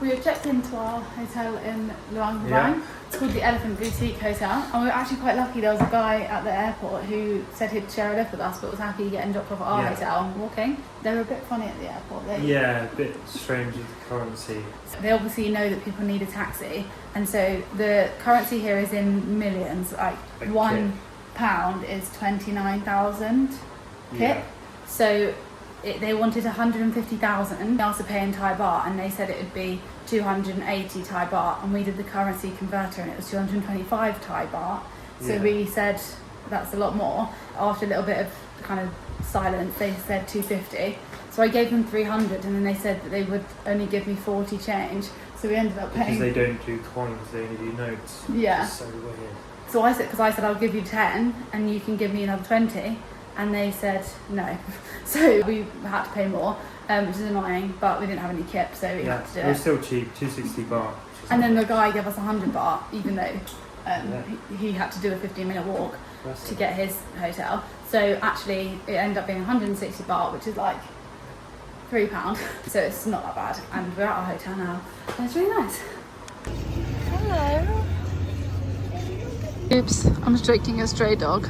We have checked into our hotel in Luang, Prabang. It's called the Elephant Boutique Hotel, and we were actually quite lucky. There was a guy at the airport who said he'd share a lift with us, but was happy getting dropped off at our hotel and walking. They were a bit funny at the airport. A bit strange with the currency. They obviously know that people need a taxi, and so the currency here is in millions. Like £1 is 29,000 kip. So they wanted 150,000. They asked to pay in Thai baht, and they said it would be 280 Thai baht, and we did the currency converter and it was 225 Thai baht. So we said that's a lot more. After a little bit of kind of silence, they said 250. So I gave them 300, and then they said that they would only give me 40 change. So we ended up paying. Because they don't do coins, they only do notes. Yeah. It's so weird. So I said I'll give you 10 and you can give me another 20, and they said no. So we had to pay more, which is annoying, but we didn't have any kip, so we had to do it. It was still cheap, 260 baht. And then the guy gave us 100 baht, even though he had to do a 15-minute walk to get his hotel. So actually it ended up being 160 baht, which is like £3. So it's not that bad. And we're at our hotel now, and it's really nice. Hello. Oops, I'm stroking a stray dog.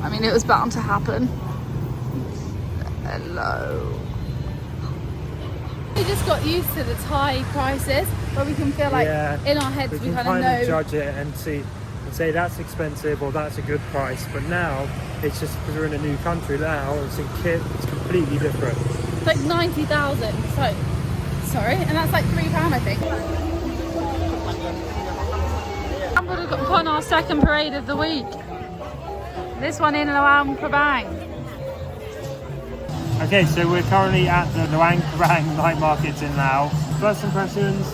I mean, it was bound to happen. Hello. We just got used to the Thai prices, where we can feel like in our heads we kind of know. Judge it and say that's expensive or that's a good price. But now it's just because we're in a new country now. It's in kit. It's completely different. It's like 90,000. So sorry, and that's like £3, I think. I'm going to put on our second parade of the week. This one in Luang Prabang. Okay, so we're currently at the Luang Prabang night market in Laos. First impressions,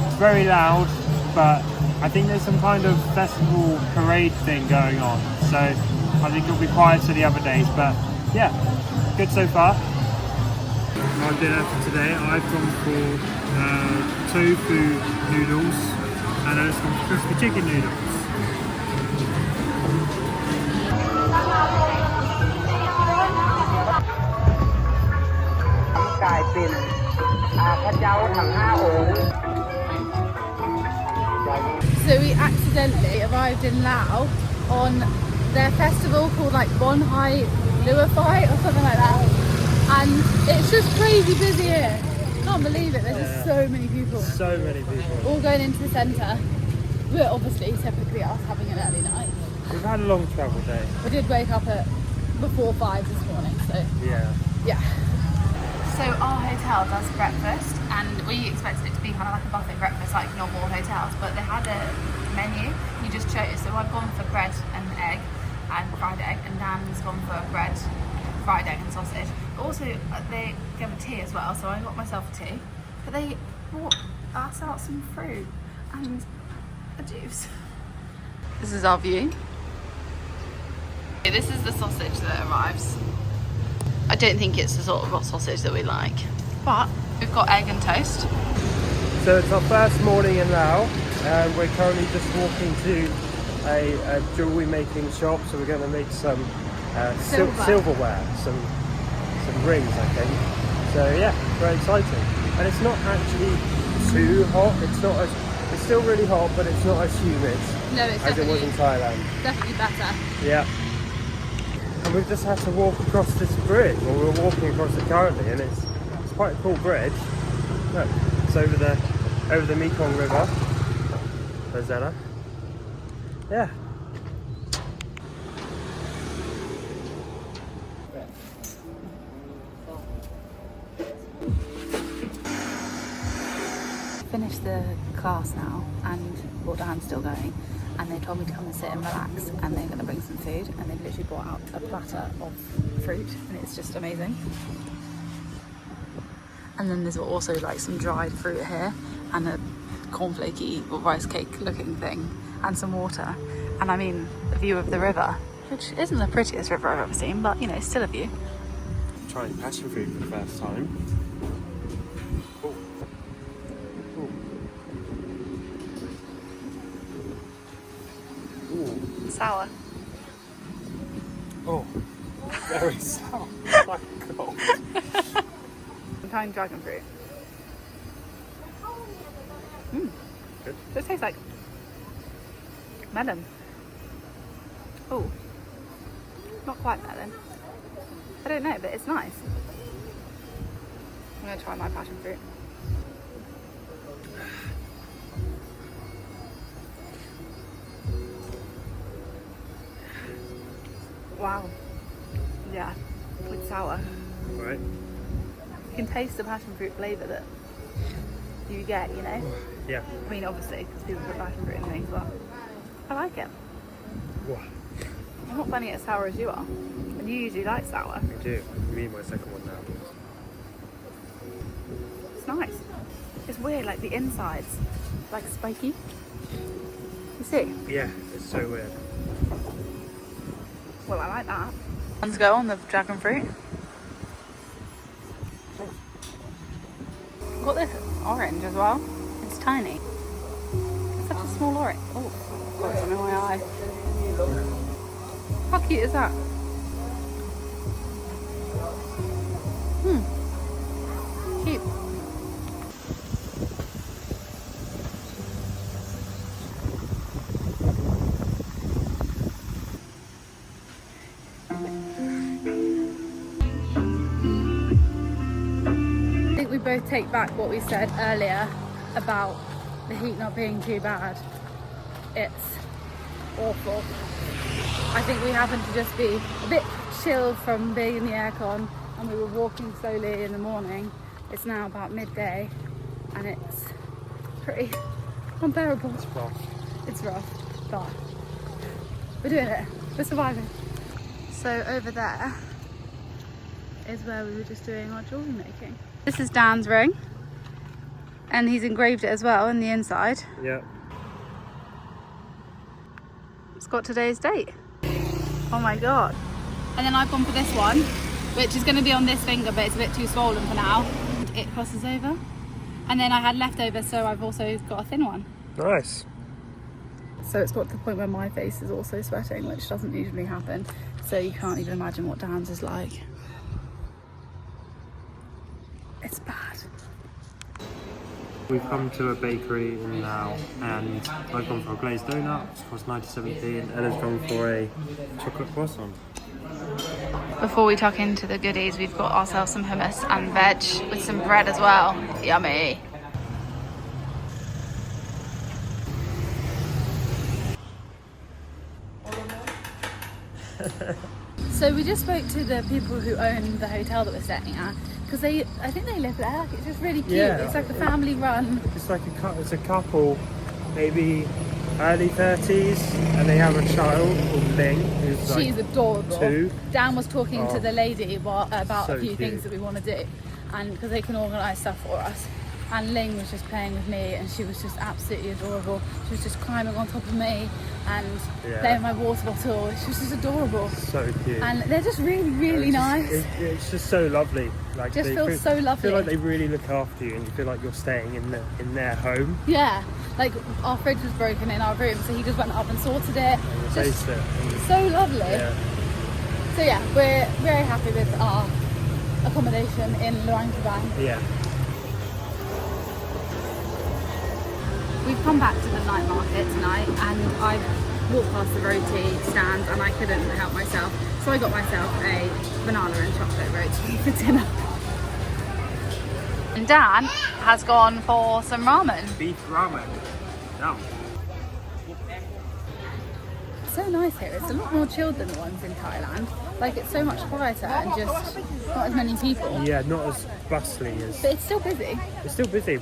it's very loud, but I think there's some kind of festival parade thing going on. So I think it'll be quiet to the other days, but yeah, good so far. Our dinner for today, I've gone for tofu noodles, and it's got crispy chicken noodles. So we accidentally arrived in Laos on their festival called like Bon Hai Lua Fight or something like that, and it's just crazy busy here. Can't believe it, there's just so many people. So many people. All going into the centre. We're obviously typically us having an early night. We've had a long travel day. We did wake up at before 5 this morning, so yeah. So our hotel does breakfast, and we expected it to be kind of like a buffet breakfast like normal hotels, but they had a menu, you just chose. So I've gone for bread and egg and fried egg, and Dan's gone for bread, fried egg and sausage. But also they gave a tea as well, so I got myself a tea, but they brought us out some fruit and a juice. This is our view. This is the sausage that arrives. I don't think it's the sort of sausage that we like, but we've got egg and toast. So it's our first morning in Laos, and we're currently just walking to a jewellery making shop, so we're going to make some silverware, some rings, I think. So yeah, very exciting. And it's not actually too hot. It's still really hot, but it's not as humid as it was in Thailand. Definitely better. Yeah. And we've just had to walk across this bridge, or we're walking across it currently, and it's quite a cool bridge. Look, it's over the Mekong River. There's Ella. Yeah. Finished the class now, and well, Dan's still going, and they told me to come and sit and relax, and they're going to bring some food, and they've literally brought out a platter of fruit, and it's just amazing. And then there's also like some dried fruit here, and a cornflakey or rice cake looking thing, and some water. And I mean, the view of the river, which isn't the prettiest river I've ever seen, but you know, still a view. Trying passion fruit for the first time. Sour. Oh, very sour. Oh my god. I'm trying dragon fruit. Good. It tastes like melon. Oh, not quite melon. I don't know, but it's nice. I'm gonna try my passion fruit. Wow. Yeah, it's sour. Right. You can taste the passion fruit flavour that you get, you know? Yeah. I mean, obviously, because people put passion fruit in things, but I like it. Wow. I'm not finding it as sour as you are. And you usually like sour. I do. Me, my second one now. It's nice. It's weird, like the inside's like spiky. You see? Yeah, it's so weird. Well, I like that. Let's go on the dragon fruit. Got this orange as well. It's tiny. It's such a small orange. Oh, got something in my eye. How cute is that? Cute. I think we both take back what we said earlier about the heat not being too bad. It's awful. I think we happened to just be a bit chilled from being in the aircon, and we were walking slowly in the morning. It's now about midday and it's pretty unbearable. It's rough. It's rough, but we're doing it. We're surviving. So over there is where we were just doing our jewellery making. This is Dan's ring, and he's engraved it as well in the inside. Yeah. It's got today's date. Oh my god. And then I've gone for this one, which is going to be on this finger, but it's a bit too swollen for now. It crosses over. And then I had leftover, so I've also got a thin one. Nice. So it's got to the point where my face is also sweating, which doesn't usually happen. So you can't even imagine what Dan's is like. It's bad. We've come to a bakery in Laos, and I've gone for a glazed donut, which costs 97p, and Ella's gone for a chocolate croissant. Before we tuck into the goodies, we've got ourselves some hummus and veg with some bread as well. Yummy. So we just spoke to the people who own the hotel that we're staying at, because I think they live there. Like, it's just really cute. Yeah. It's like a family run. It's like it's a couple, maybe early 30s, and they have a child called Ling, who's like She's adorable. 2. Dan was talking to the lady about So a few cute. things that we want to do, and because they can organise stuff for us. And Ling was just playing with me, and she was just absolutely adorable. She was just climbing on top of me and playing with my water bottle. She was just adorable. So cute. And they're just really, really nice. It's just so lovely. Like, Just they feels so lovely. feel like they really look after you, and you feel like you're staying in their home. Yeah, like our fridge was broken in our room, so he just went up and sorted it. And Just replaced it. And, so lovely. yeah. So yeah, we're very happy with our accommodation in Luang, Prabang. Yeah. We've come back to the night market tonight, and I've walked past the roti stand and I couldn't help myself. So I got myself a banana and chocolate roti for dinner. And Dan has gone for some ramen. Beef ramen. Yum. It's so nice here. It's a lot more chilled than the ones in Thailand. Like, it's so much quieter and just not as many people. Yeah, not as bustling as. But it's still busy. It's still busy.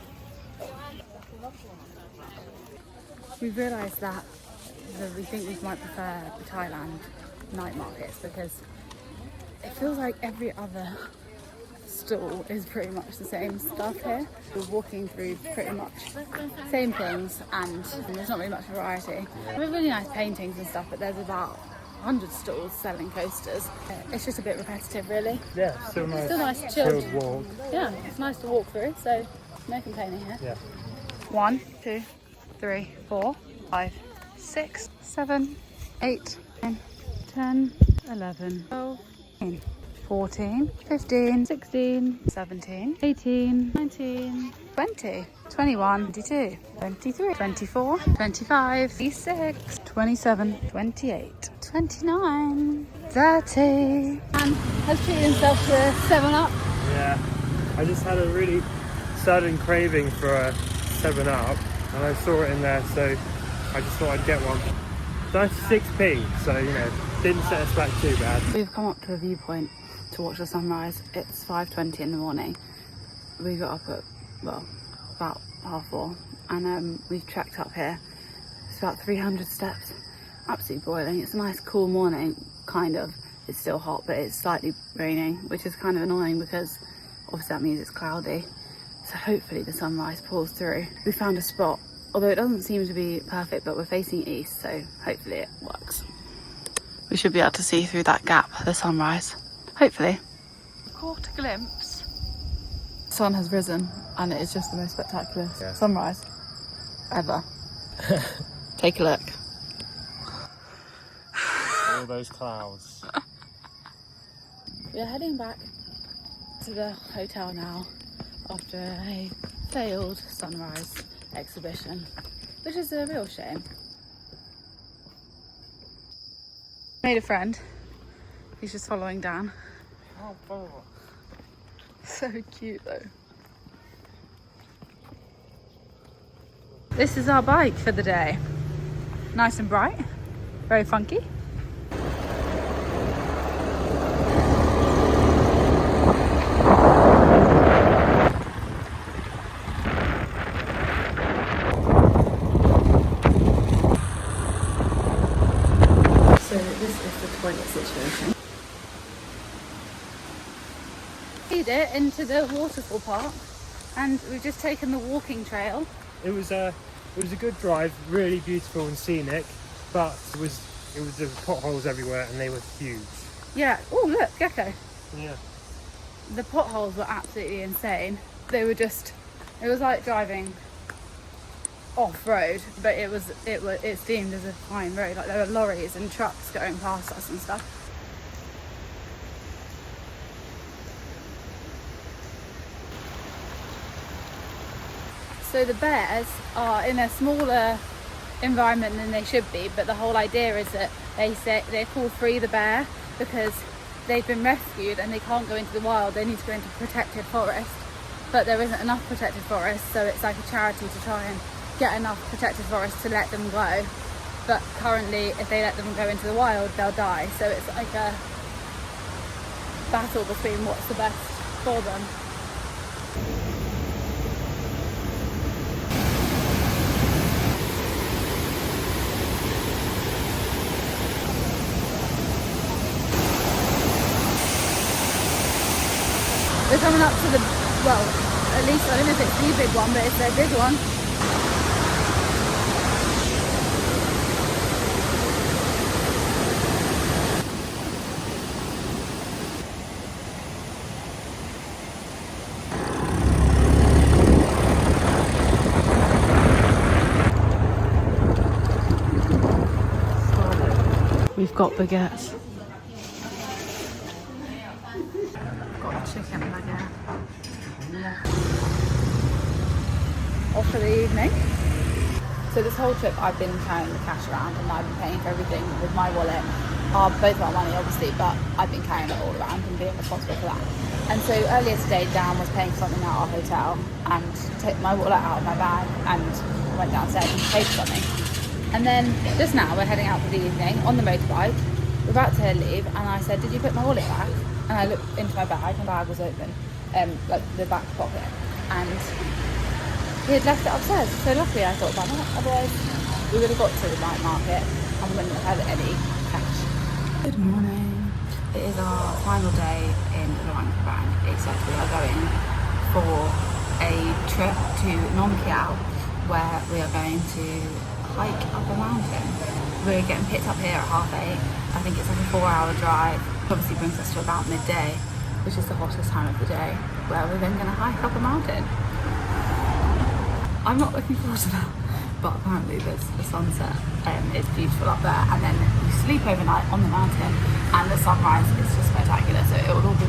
We've realised that we think we might prefer the Thailand night markets because it feels like every other stall is pretty much the same stuff here. We're walking through pretty much same things, and there's not really much variety. We have really nice paintings and stuff, but there's about 100 stalls selling coasters. It's just a bit repetitive, really. Yeah, still nice. Still nice, chilled walk. Yeah, it's nice to walk through, so no complaining here. Yeah. 1, 2, 3, 4, 5, 6, 7, 8, 9, 10, 11, 12, 13. 14, 15, 16, 17, 18, 19, 20, 21, 22, 23, 24, 25, 26, 27, 28, 29, 30. And has treated himself to a 7-Up. Yeah, I just had a really sudden craving for a 7-Up and I saw it in there, so I just thought I'd get one. 96p, so you know, didn't set us back too bad. We've come up to a viewpoint to watch the sunrise. It's 5:20 in the morning. We got up at, well, about 4:30, and we've trekked up here. It's about 300 steps. Absolutely boiling. It's a nice cool morning, kind of. It's still hot, but it's slightly raining, which is kind of annoying because obviously that means it's cloudy. So hopefully the sunrise pulls through. We found a spot, although it doesn't seem to be perfect, but we're facing east, so hopefully it works. We should be able to see through that gap, the sunrise. Hopefully. Caught a glimpse. The sun has risen and it is just the most spectacular sunrise ever. Take a look. All those clouds. We are heading back to the hotel now after a failed sunrise exhibition, which is a real shame. Made a friend. He's just following Dan. Oh, So cute though. This is our bike for the day. Nice and bright, very funky. So this is the toilet situation. Made it into the waterfall park, and we've just taken the walking trail. It was a good drive, really beautiful and scenic, but there was potholes everywhere and they were huge. Yeah. Oh look, gecko. Yeah. The potholes were absolutely insane. It was like driving off-road, but it's deemed as a fine road. Like there were lorries and trucks going past us and stuff. So the bears are in a smaller environment than they should be, but the whole idea is that they're called Free the Bear because they've been rescued and they can't go into the wild. They need to go into protected forest, but there isn't enough protected forest, so it's like a charity to try and get enough protected forest to let them go. But currently, if they let them go into the wild, they'll die. So it's like a battle between what's the best for them. We're coming up to at least, I don't know if it's the big one, but it's their big one. We've got baguettes. Got a chicken baguette. Off for the evening. So this whole trip I've been carrying the cash around and I've been paying for everything with my wallet. Both our money obviously, but I've been carrying it all around and being responsible for that. And so earlier today Dan was paying for something at our hotel and took my wallet out of my bag and went downstairs and paid for something. And then just now we're heading out for the evening on the motorbike. We're about to leave and I said, did you put my wallet back? And I looked into my bag was open, like the back pocket. And he had left it upstairs. So luckily I thought about that, otherwise we would have got to the night market and we wouldn't have had any cash. Good morning. It is our final day in Luang, Prabang, except we are going for a trip to Nong, Khiaw, where we are going to hike up a mountain. We're getting picked up here at 8:30. I think it's like a 4-hour drive. Obviously brings us to about midday, which is the hottest time of the day, where we're then going to hike up a mountain. I'm not looking forward to that, but apparently there's the sunset. It's beautiful up there, and then you sleep overnight on the mountain, and the sunrise is just spectacular. So it will all be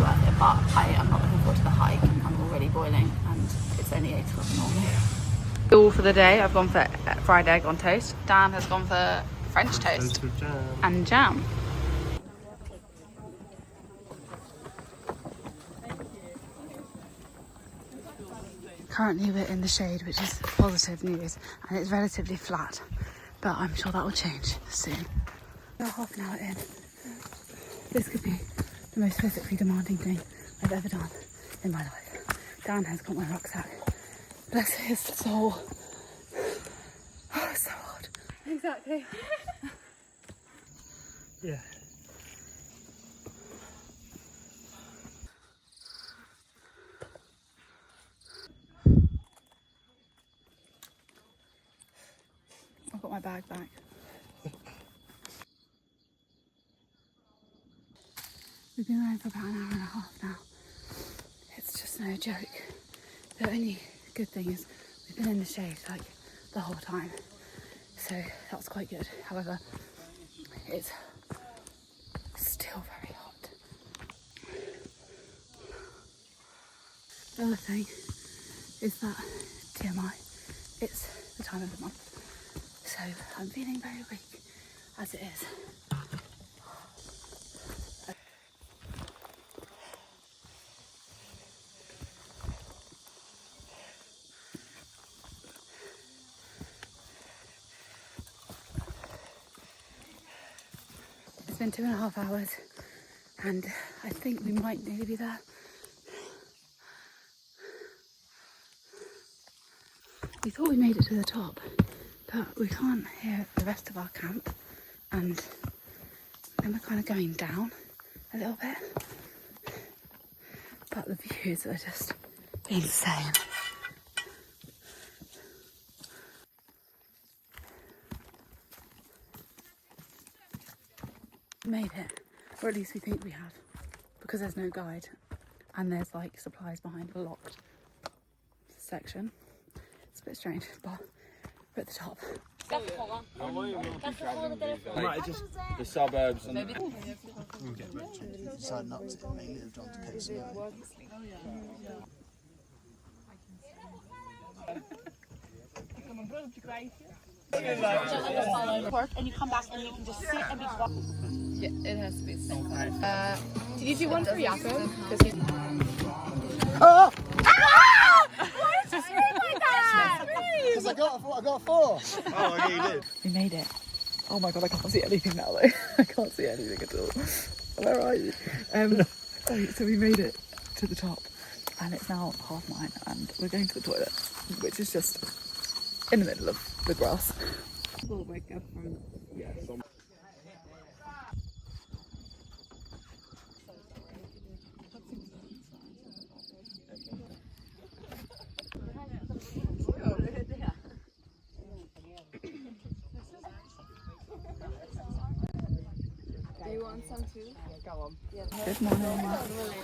All for the day. I've gone for fried egg on toast. Dan has gone for French toast with jam. and jam. Currently we're in the shade, which is positive news, and it's relatively flat, but I'm sure that will change soon. We're half an hour in. This could be the most physically demanding thing I've ever done in my life. Dan has got my rucksack. Bless his soul. Oh, it's so hard. Exactly. Yeah. I've got my bag back. We've been running for about an hour and a half now. It's just no joke. The only good thing is we've been in the shade like the whole time, so that's quite good. However, it's still very hot. The other thing is that TMI, it's the time of the month, so I'm feeling very weak as it is. It's been 2.5 hours and I think we might nearly be there. We thought we made it to the top, but we can't hear the rest of our camp, and then we're kind of going down a little bit, but the views are just insane. Made it, or at least we think we have, because there's no guide and there's like supplies behind a locked section. It's a bit strange, but we're at the top. Just the suburbs and decided not to, and they moved on to Cape and you come back and you can just sit and be Yeah, it has to be the same colour. Did you do one for Jakob? Oh! Why did you scream like that? Because I got a 4. Oh, okay, you did. We made it. Oh my god, I can't see anything now though. I can't see anything at all. Where are you? So we made it to the top and it's now 9:30 and we're going to the toilet, which is just in the middle of the grass. We'll wake up from Good morning.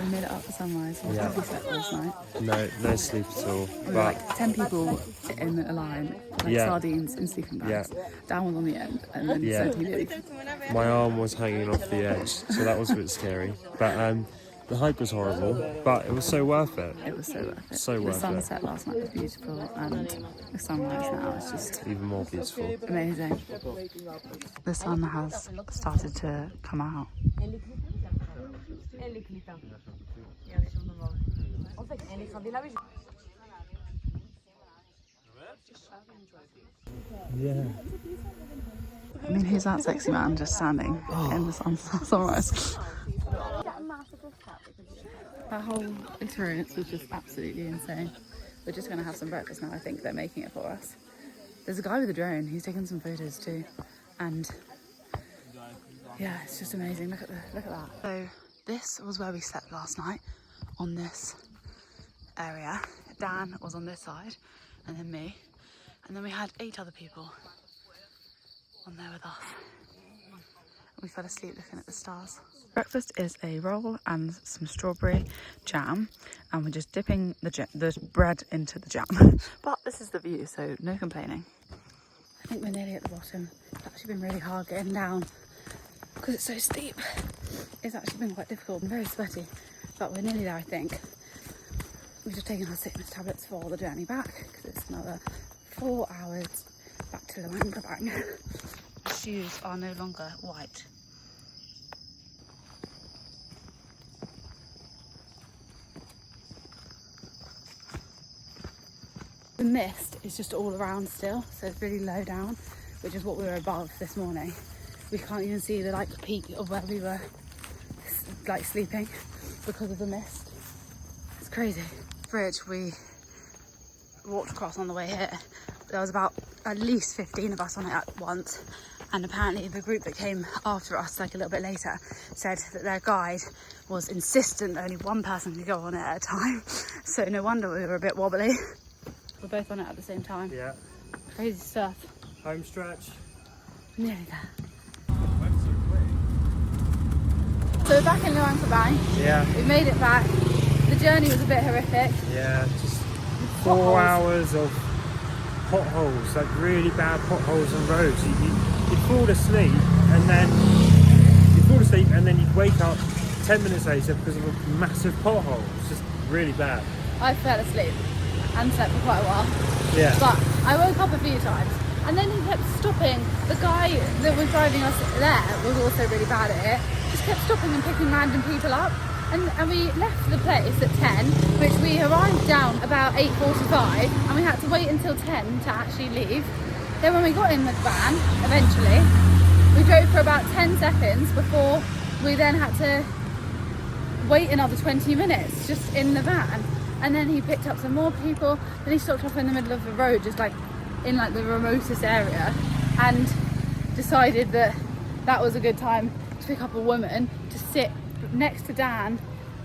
We made it up for sunrise. We had a slept last night. No sleep at all. We were like 10 people in a line, like sardines in sleeping bags. Dan was on the end, and then so he did. My arm was hanging off the edge, so that was a bit scary. But the hike was horrible, but it was so worth it. It was so worth it. So worth it. The sunset last night was beautiful, and the sunrise now is just Even more beautiful. amazing. The sun has started to come out. Yeah. I mean, who's that sexy man just standing in the sunrise? That whole experience was just absolutely insane. We're just going to have some breakfast now. I think they're making it for us. There's a guy with a drone. He's taken some photos too, and yeah, it's just amazing. Look at that. So this was where we slept last night, on this area. Dan was on this side, and then me, and then we had 8 other people on there with us. We fell asleep looking at the stars. Breakfast is a roll and some strawberry jam, and we're just dipping the bread into the jam. But this is the view, so no complaining. I think we're nearly at the bottom. It's actually been really hard getting down because it's so steep. It's actually been quite difficult and very sweaty, but we're nearly there, I think. We've just taken our sickness tablets for the journey back because it's another 4 hours back to Luang Prabang. The shoes are no longer white. The mist is just all around still, so it's really low down, which is what we were above this morning. We can't even see the peak of where we were sleeping because of the mist. It's crazy. Bridge we walked across on the way here. There was about at least 15 of us on it at once, and apparently the group that came after us a little bit later said that their guide was insistent that only one person could go on it at a time, so no wonder we were a bit wobbly. We're both on it at the same time. Yeah. Crazy stuff. Home stretch. Nearly there. So we're back in Luang Prabang. Yeah. We made it back. The journey was a bit horrific. Yeah, just 4 hours of potholes, really bad potholes on roads. You'd fall asleep and then you'd wake up 10 minutes later because of a massive pothole. It's just really bad. I fell asleep and slept for quite a while. Yeah. But I woke up a few times and then he kept stopping. The guy that was driving us there was also really bad at it. Just kept stopping and picking random people up. And we left the place at 10, which we arrived down about 8:45, and we had to wait until 10 to actually leave. Then when we got in the van, eventually, we drove for about 10 seconds before we then had to wait another 20 minutes just in the van. And then he picked up some more people, then he stopped off in the middle of the road, just in the remotest area, and decided that that was a good time to pick up a woman to sit next to Dan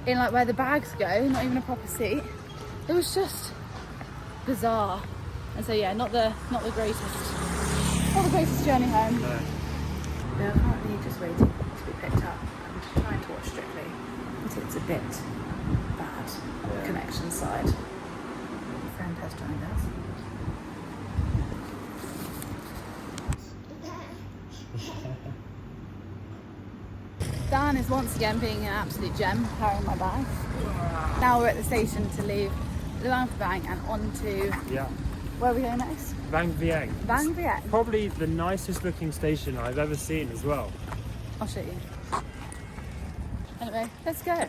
in where the bags go, not even a proper seat. It was just bizarre. And so yeah, not the greatest journey home. No. They're currently just waiting to be picked up. I'm trying to watch Strictly, but it's a bit bad. Yeah. Connection side. A friend has joined us. Dan is once again being an absolute gem, carrying my bag. Now we're at the station to leave Luang Prabang and on to... Yeah. Where are we going next? Vang Vieng. Vang Vieng. Probably the nicest looking station I've ever seen as well. I'll show you. Anyway, let's go.